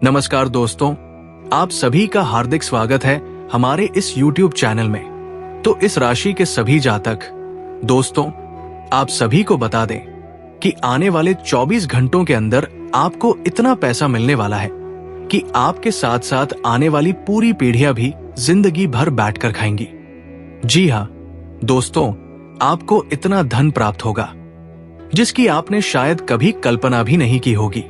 नमस्कार दोस्तों, आप सभी का हार्दिक स्वागत है हमारे इस YouTube चैनल में। तो इस राशि के सभी जातक दोस्तों, आप सभी को बता दें कि आने वाले 24 घंटों के अंदर आपको इतना पैसा मिलने वाला है कि आपके साथ साथ आने वाली पूरी पीढ़ियां भी जिंदगी भर बैठकर खाएंगी। जी हाँ दोस्तों, आपको इतना धन प्राप्त होगा जिसकी आपने शायद कभी कल्पना भी नहीं की होगी,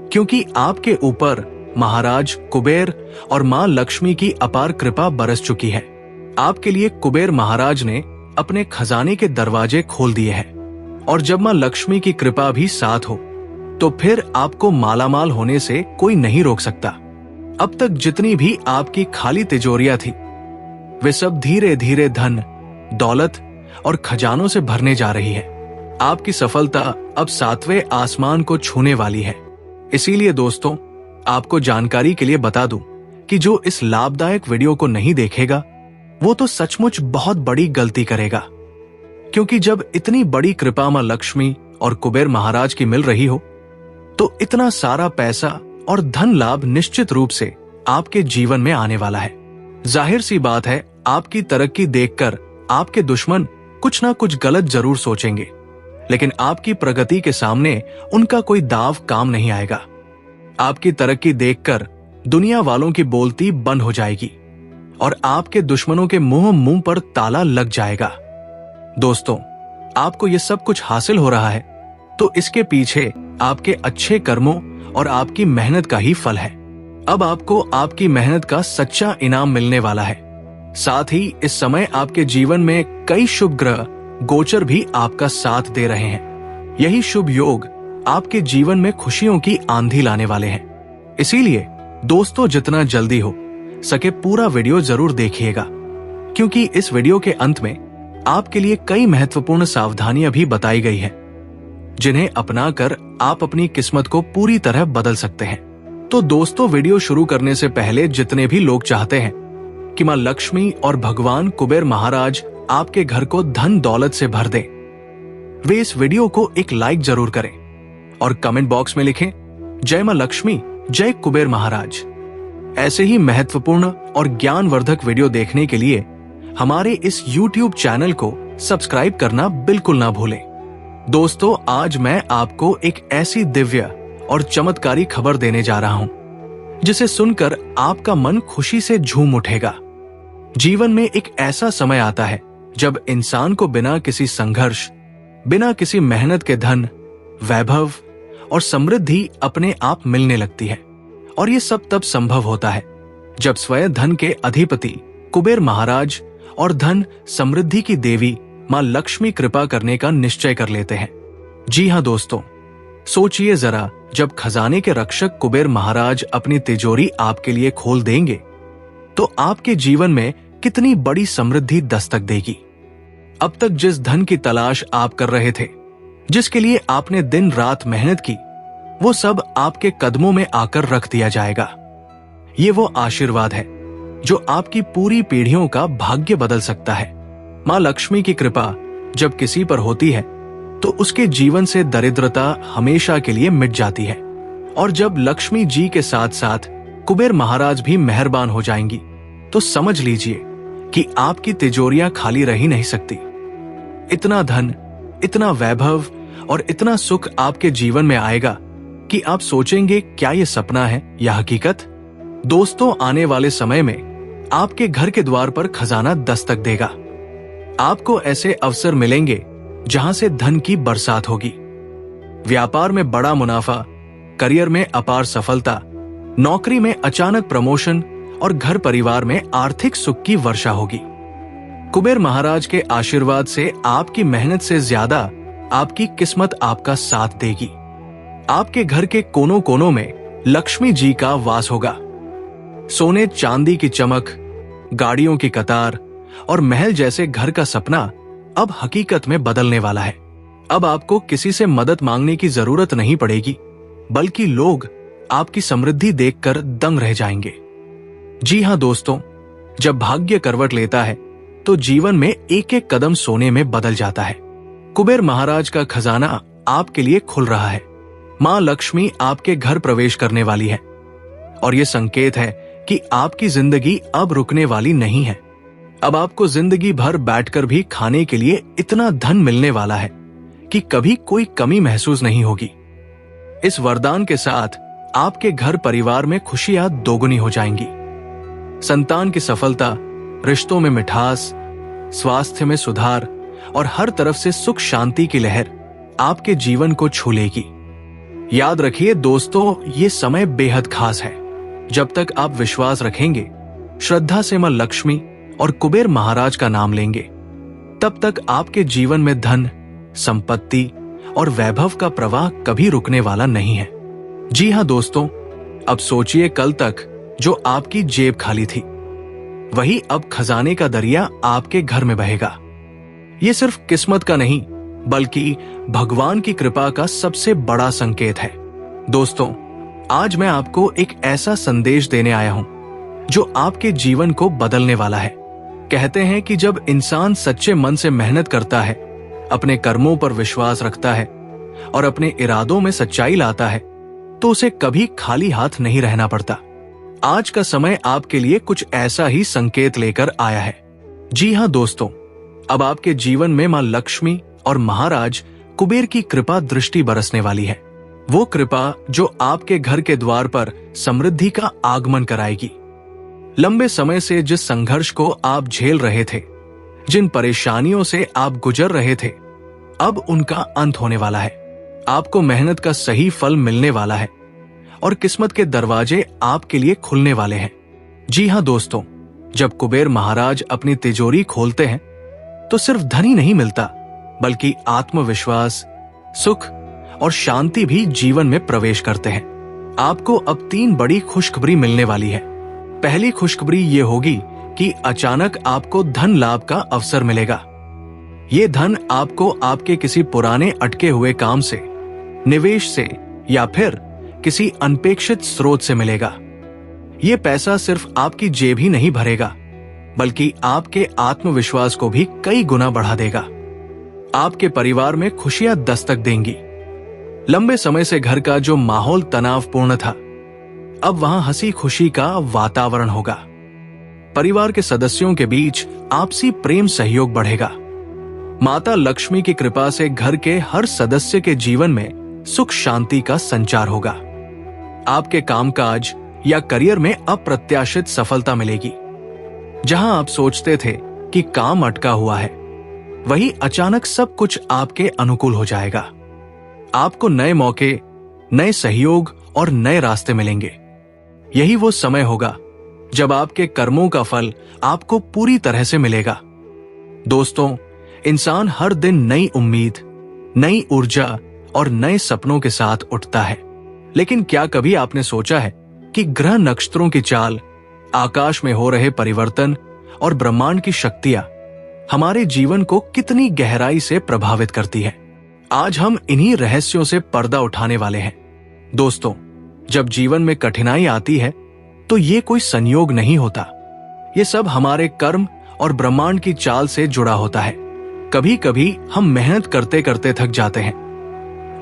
क्योंकि आपके ऊपर महाराज कुबेर और मां लक्ष्मी की अपार कृपा बरस चुकी है। आपके लिए कुबेर महाराज ने अपने खजाने के दरवाजे खोल दिए हैं और जब मां लक्ष्मी की कृपा भी साथ हो तो फिर आपको मालामाल होने से कोई नहीं रोक सकता। अब तक जितनी भी आपकी खाली तिजोरियां थी वे सब धीरे धीरे धन, दौलत और खजानों से भरने जा रही है। आपकी सफलता अब 7वें आसमान को छूने वाली है। इसीलिए दोस्तों, आपको जानकारी के लिए बता दूं कि जो इस लाभदायक वीडियो को नहीं देखेगा वो तो सचमुच बहुत बड़ी गलती करेगा, क्योंकि जब इतनी बड़ी कृपा मां लक्ष्मी और कुबेर महाराज की मिल रही हो तो इतना सारा पैसा और धन लाभ निश्चित रूप से आपके जीवन में आने वाला है। जाहिर सी बात है, आपकी तरक्की देखकर आपके दुश्मन कुछ ना कुछ गलत जरूर सोचेंगे, लेकिन आपकी प्रगति के सामने उनका कोई दाव काम नहीं आएगा। आपकी तरक्की देखकर दुनिया वालों की बोलती बंद हो जाएगी और आपके दुश्मनों के मुंह पर ताला लग जाएगा। दोस्तों, आपको ये सब कुछ हासिल हो रहा है तो इसके पीछे आपके अच्छे कर्मों और आपकी मेहनत का ही फल है। अब आपको आपकी मेहनत का सच्चा इनाम मिलने वाला है। साथ ही इस समय आपके जीवन में कई शुभ ग्रह गोचर भी आपका साथ दे रहे हैं। यही शुभ योग आपके जीवन में खुशियों की आंधी लाने वाले हैं। इसीलिए दोस्तों, जितना जल्दी हो सके पूरा वीडियो जरूर देखिएगा, क्योंकि इस वीडियो के अंत में आपके लिए कई महत्वपूर्ण सावधानियां भी बताई गई हैं, जिन्हें अपनाकर आप अपनी किस्मत को पूरी तरह बदल सकते हैं। तो दोस्तों, वीडियो शुरू करने से पहले जितने भी लोग चाहते हैं कि मां लक्ष्मी और भगवान कुबेर महाराज आपके घर को धन दौलत से भर दें, वे इस वीडियो को एक लाइक जरूर करें और कमेंट बॉक्स में लिखें जय मां लक्ष्मी, जय कुबेर महाराज। ऐसे ही महत्वपूर्ण और ज्ञानवर्धक वीडियो देखने के लिए हमारे इस YouTube चैनल को सब्सक्राइब करना बिल्कुल ना भूलें। दोस्तों, आज मैं आपको एक ऐसी दिव्य और चमत्कारी खबर देने जा रहा हूं जिसे सुनकर आपका मन खुशी से झूम उठेगा। जीवन में एक ऐसा समय आता है जब इंसान को बिना किसी संघर्ष, बिना किसी मेहनत के धन, वैभव और समृद्धि अपने आप मिलने लगती है। और ये सब तब संभव होता है जब स्वयं धन के अधिपति कुबेर महाराज और धन समृद्धि की देवी मां लक्ष्मी कृपा करने का निश्चय कर लेते हैं। जी हाँ दोस्तों, सोचिए जरा, जब खजाने के रक्षक कुबेर महाराज अपनी तिजोरी आपके लिए खोल देंगे तो आपके जीवन में कितनी बड़ी समृद्धि दस्तक देगी। अब तक जिस धन की तलाश आप कर रहे थे, जिसके लिए आपने दिन रात मेहनत की, वो सब आपके कदमों में आकर रख दिया जाएगा। ये वो आशीर्वाद है जो आपकी पूरी पीढ़ियों का भाग्य बदल सकता है। मां लक्ष्मी की कृपा जब किसी पर होती है तो उसके जीवन से दरिद्रता हमेशा के लिए मिट जाती है। और जब लक्ष्मी जी के साथ साथ कुबेर महाराज भी मेहरबान हो जाएंगी तो समझ लीजिए कि आपकी तिजोरियां खाली रह ही नहीं सकती। इतना धन, इतना वैभव और इतना सुख आपके जीवन में आएगा कि आप सोचेंगे, क्या ये सपना है या हकीकत। दोस्तों, आने वाले समय में आपके घर के द्वार पर खजाना दस्तक देगा। आपको ऐसे अवसर मिलेंगे जहां से धन की बरसात होगी। व्यापार में बड़ा मुनाफा, करियर में अपार सफलता, नौकरी में अचानक प्रमोशन और घर परिवार में आर्थिक सुख की वर्षा होगी। कुबेर महाराज के आशीर्वाद से आपकी मेहनत से ज्यादा आपकी किस्मत आपका साथ देगी। आपके घर के कोनों कोनों में लक्ष्मी जी का वास होगा। सोने चांदी की चमक, गाड़ियों की कतार और महल जैसे घर का सपना अब हकीकत में बदलने वाला है। अब आपको किसी से मदद मांगने की जरूरत नहीं पड़ेगी, बल्कि लोग आपकी समृद्धि देखकर दंग रह जाएंगे। जी हाँ दोस्तों, जब भाग्य करवट लेता है तो जीवन में एक एक कदम सोने में बदल जाता है। कुबेर महाराज का खजाना आपके लिए खुल रहा है। मां लक्ष्मी आपके घर प्रवेश करने वाली है और ये संकेत है कि आपकी जिंदगी अब रुकने वाली नहीं है। अब आपको जिंदगी भर बैठकर भी खाने के लिए इतना धन मिलने वाला है कि कभी कोई कमी महसूस नहीं होगी। इस वरदान के साथ आपके घर परिवार में खुशियां दोगुनी हो जाएंगी। संतान की सफलता, रिश्तों में मिठास, स्वास्थ्य में सुधार और हर तरफ से सुख शांति की लहर आपके जीवन को छू लेगी। याद रखिए दोस्तों, ये समय बेहद खास है। जब तक आप विश्वास रखेंगे, श्रद्धा से मां लक्ष्मी और कुबेर महाराज का नाम लेंगे, तब तक आपके जीवन में धन, संपत्ति और वैभव का प्रवाह कभी रुकने वाला नहीं है। जी हां दोस्तों, अब सोचिए, कल तक जो आपकी जेब खाली थी, वही अब खजाने का दरिया आपके घर में बहेगा। ये सिर्फ किस्मत का नहीं, बल्कि भगवान की कृपा का सबसे बड़ा संकेत है। दोस्तों, आज मैं आपको एक ऐसा संदेश देने आया हूं जो आपके जीवन को बदलने वाला है। कहते हैं कि जब इंसान सच्चे मन से मेहनत करता है, अपने कर्मों पर विश्वास रखता है और अपने इरादों में सच्चाई लाता है, तो उसे कभी खाली हाथ नहीं रहना पड़ता। आज का समय आपके लिए कुछ ऐसा ही संकेत लेकर आया है। जी हां दोस्तों, अब आपके जीवन में मां लक्ष्मी और महाराज कुबेर की कृपा दृष्टि बरसने वाली है। वो कृपा जो आपके घर के द्वार पर समृद्धि का आगमन कराएगी। लंबे समय से जिस संघर्ष को आप झेल रहे थे, जिन परेशानियों से आप गुजर रहे थे, अब उनका अंत होने वाला है। आपको मेहनत का सही फल मिलने वाला है और किस्मत के दरवाजे आपके लिए खुलने वाले हैं। जी हां दोस्तों, जब कुबेर महाराज अपनी तिजोरी खोलते हैं तो सिर्फ धन ही नहीं मिलता, बल्कि आत्मविश्वास, सुख और शांति भी जीवन में प्रवेश करते हैं। आपको अब 3 बड़ी खुशखबरी मिलने वाली है। पहली खुशखबरी ये होगी कि अचानक आपको धन लाभ का अवसर मिलेगा। ये धन आपको आपके किसी पुराने अटके हुए काम से, निवेश से या फिर किसी अनपेक्षित स्रोत से मिलेगा। ये पैसा सिर्फ आपकी जेब ही नहीं भरेगा, बल्कि आपके आत्मविश्वास को भी कई गुना बढ़ा देगा। आपके परिवार में खुशियां दस्तक देंगी। लंबे समय से घर का जो माहौल तनावपूर्ण था, अब वहां हंसी खुशी का वातावरण होगा। परिवार के सदस्यों के बीच आपसी प्रेम सहयोग बढ़ेगा। माता लक्ष्मी की कृपा से घर के हर सदस्य के जीवन में सुख शांति का संचार होगा। आपके कामकाज या करियर में अप्रत्याशित सफलता मिलेगी। जहां आप सोचते थे कि काम अटका हुआ है, वही अचानक सब कुछ आपके अनुकूल हो जाएगा। आपको नए मौके, नए सहयोग और नए रास्ते मिलेंगे। यही वो समय होगा जब आपके कर्मों का फल आपको पूरी तरह से मिलेगा। दोस्तों, इंसान हर दिन नई उम्मीद, नई ऊर्जा और नए सपनों के साथ उठता है। लेकिन क्या कभी आपने सोचा है कि ग्रह नक्षत्रों की चाल, आकाश में हो रहे परिवर्तन और ब्रह्मांड की शक्तियां हमारे जीवन को कितनी गहराई से प्रभावित करती है? आज हम इन्हीं रहस्यों से पर्दा उठाने वाले हैं। दोस्तों, जब जीवन में कठिनाई आती है तो ये कोई संयोग नहीं होता। ये सब हमारे कर्म और ब्रह्मांड की चाल से जुड़ा होता है। कभी कभी हम मेहनत करते करते थक जाते हैं,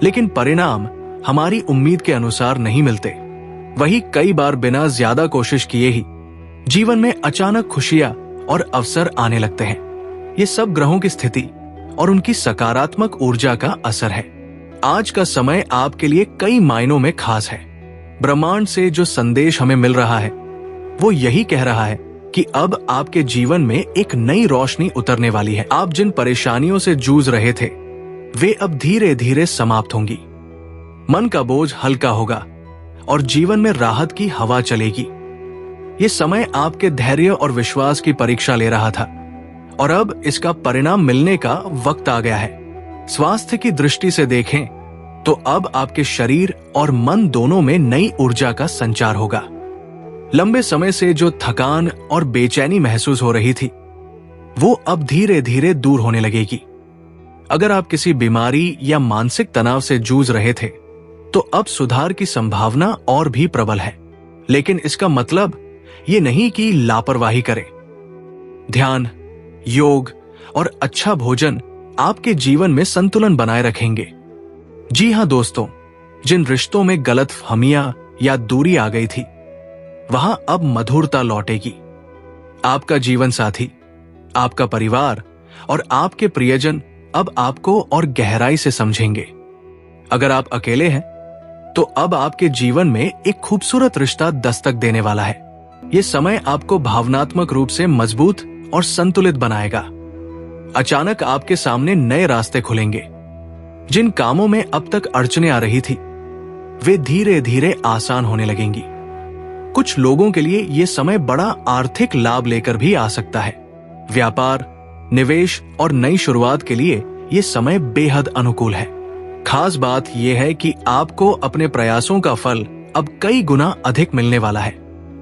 लेकिन परिणाम हमारी उम्मीद के अनुसार नहीं मिलते। वही कई बार बिना ज्यादा कोशिश किए ही जीवन में अचानक खुशियां और अवसर आने लगते हैं। ये सब ग्रहों की स्थिति और उनकी सकारात्मक ऊर्जा का असर है। आज का समय आपके लिए कई मायनों में खास है। ब्रह्मांड से जो संदेश हमें मिल रहा है, वो यही कह रहा है कि अब आपके जीवन में एक नई रोशनी उतरने वाली है। आप जिन परेशानियों से जूझ रहे थे, वे अब धीरे धीरे समाप्त होंगी। मन का बोझ हल्का होगा और जीवन में राहत की हवा चलेगी। ये समय आपके धैर्य और विश्वास की परीक्षा ले रहा था और अब इसका परिणाम मिलने का वक्त आ गया है। स्वास्थ्य की दृष्टि से देखें तो अब आपके शरीर और मन दोनों में नई ऊर्जा का संचार होगा। लंबे समय से जो थकान और बेचैनी महसूस हो रही थी, वो अब धीरे धीरे दूर होने लगेगी। अगर आप किसी बीमारी या मानसिक तनाव से जूझ रहे थे, तो अब सुधार की संभावना और भी प्रबल है। लेकिन इसका मतलब ये नहीं कि लापरवाही करें। ध्यान, योग और अच्छा भोजन आपके जीवन में संतुलन बनाए रखेंगे। जी हां दोस्तों, जिन रिश्तों में गलतफहमियां या दूरी आ गई थी, वहां अब मधुरता लौटेगी। आपका जीवन साथी, आपका परिवार और आपके प्रियजन अब आपको और गहराई से समझेंगे। अगर आप अकेले हैं तो अब आपके जीवन में एक खूबसूरत रिश्ता दस्तक देने वाला है। यह समय आपको भावनात्मक रूप से मजबूत और संतुलित बनाएगा। अचानक आपके सामने नए रास्ते खुलेंगे। जिन कामों में अब तक अड़चनें आ रही थी वे धीरे धीरे आसान होने लगेंगी। कुछ लोगों के लिए यह समय बड़ा आर्थिक लाभ लेकर भी आ सकता है। व्यापार, निवेश और नई शुरुआत के लिए यह समय बेहद अनुकूल है। खास बात यह है कि आपको अपने प्रयासों का फल अब कई गुना अधिक मिलने वाला है।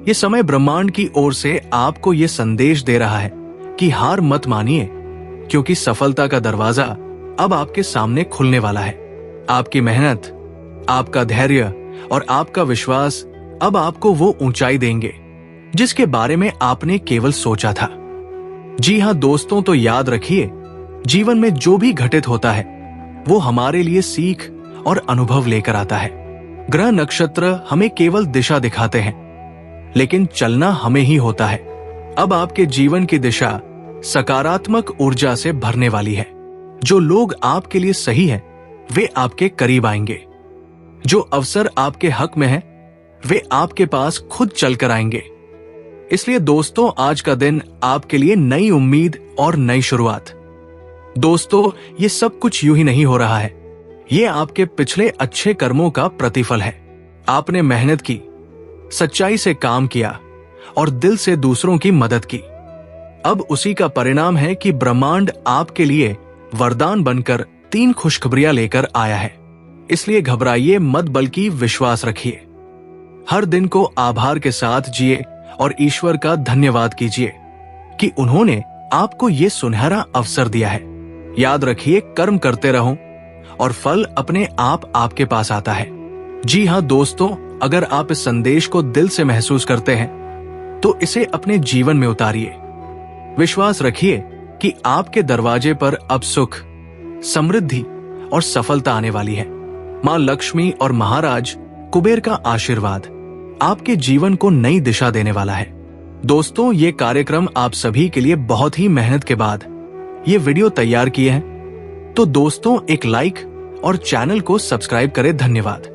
यह समय ब्रह्मांड की ओर से आपको यह संदेश दे रहा है कि हार मत मानिए, क्योंकि सफलता का दरवाजा अब आपके सामने खुलने वाला है। आपकी मेहनत, आपका धैर्य और आपका विश्वास अब आपको वो ऊंचाई देंगे जिसके बारे में आपने केवल सोचा था। जी हां दोस्तों, तो याद रखिए, जीवन में जो भी घटित होता है वो हमारे लिए सीख और अनुभव लेकर आता है। ग्रह नक्षत्र हमें केवल दिशा दिखाते हैं, लेकिन चलना हमें ही होता है। अब आपके जीवन की दिशा सकारात्मक ऊर्जा से भरने वाली है। जो लोग आपके लिए सही हैं, वे आपके करीब आएंगे। जो अवसर आपके हक में है वे आपके पास खुद चलकर आएंगे। इसलिए दोस्तों, आज का दिन आपके लिए नई उम्मीद और नई शुरुआत। दोस्तों, ये सब कुछ यूं ही नहीं हो रहा है। ये आपके पिछले अच्छे कर्मों का प्रतिफल है। आपने मेहनत की, सच्चाई से काम किया और दिल से दूसरों की मदद की। अब उसी का परिणाम है कि ब्रह्मांड आपके लिए वरदान बनकर 3 खुशखबरियां लेकर आया है। इसलिए घबराइए मत, बल्कि विश्वास रखिए। हर दिन को आभार के साथ जिए और ईश्वर का धन्यवाद कीजिए कि उन्होंने आपको ये सुनहरा अवसर दिया है। याद रखिए, कर्म करते रहो और फल अपने आप आपके पास आता है। जी हां दोस्तों, अगर आप इस संदेश को दिल से महसूस करते हैं तो इसे अपने जीवन में उतारिए। विश्वास रखिए कि आपके दरवाजे पर अब सुख, समृद्धि और सफलता आने वाली है। मां लक्ष्मी और महाराज कुबेर का आशीर्वाद आपके जीवन को नई दिशा देने वाला है। दोस्तों, ये कार्यक्रम आप सभी के लिए बहुत ही मेहनत के बाद ये वीडियो तैयार किए हैं। तो दोस्तों, एक लाइक और चैनल को सब्सक्राइब करें। धन्यवाद।